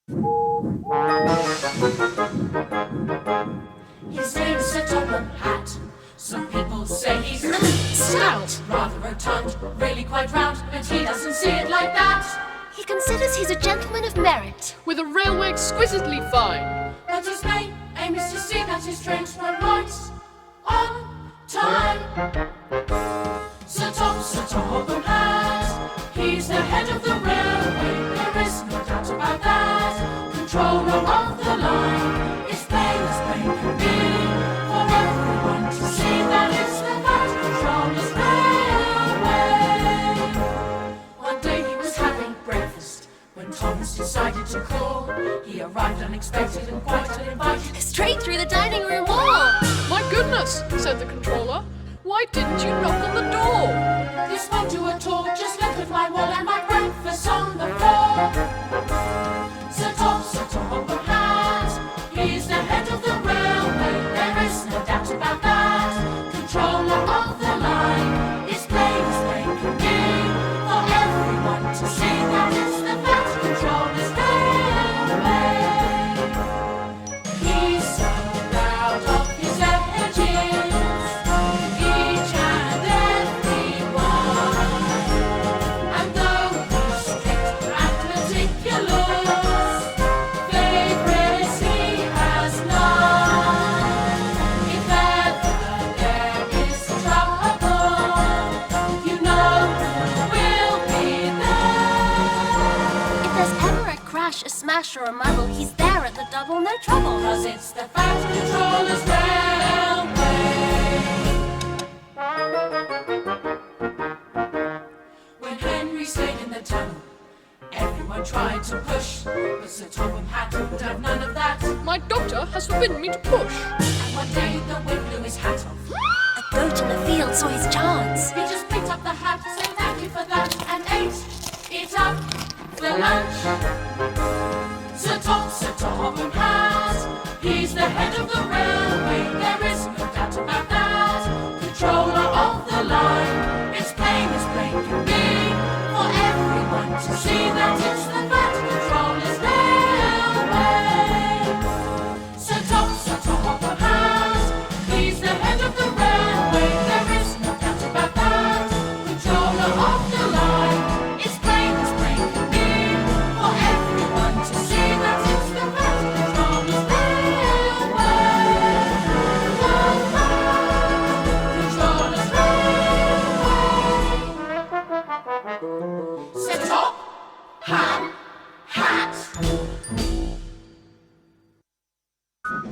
His name's Sir Topham Hatt. Some people say he's stout, rather rotund, really quite round, but he doesn't see it like that. He considers he's a gentleman of merit, with a railway exquisitely fine. But his main aim is to see that his trains run right on time. Sir Topham Hatt, he's the head of the railway, there is no doubt about that. Controller of the line, it's plain as plain can be, for everyone to see that it's the Fat Controller's Railway. One day he was having breakfast when Thomas decided to call. He arrived unexpected and quite uninvited, straight through the dining room wall. My goodness, said the controller. Why didn't you knock on the door? This won't do at all, just look at my wall and my breakfast on the floor. Sir Topham Hatt, he's the head of the railway, there is no doubt about that. Controller of the line, it's plain as plain can be, for everyone to see that it's the Fat Controller's Railway. He's so proud of his edges, each and every one, and though he's strict and meticulous, favourites he has none. If ever there is trouble, you know who will be there. If there's ever a crash, a smash, or a muddle, he's there at the double, no trouble. 'Cause it's the Fat Controller's Railway. When Henry stayed in the tunnel, everyone tried to push, but Sir Topham Hatt would have none of that. My doctor has forbidden me to push. And one day the wind blew his hat off. A goat in the field saw his chance. He just picked up the hat, said thank you for that, and ate it up for lunch. Sir Topham Hatt, he's the head of the railway, there is no doubt about that. Controller of the line, it's plain as plain can be, for everyone to see that it's the Fat Controller's Railway. Sir Topham Hatt, he's the head of the railway, there is no doubt about that. Controller of the line, it's plain as plain can be, for everyone to see that it's the Fat Controller's Railway. The Fat Controller's Railway. Sir Topham Hatt.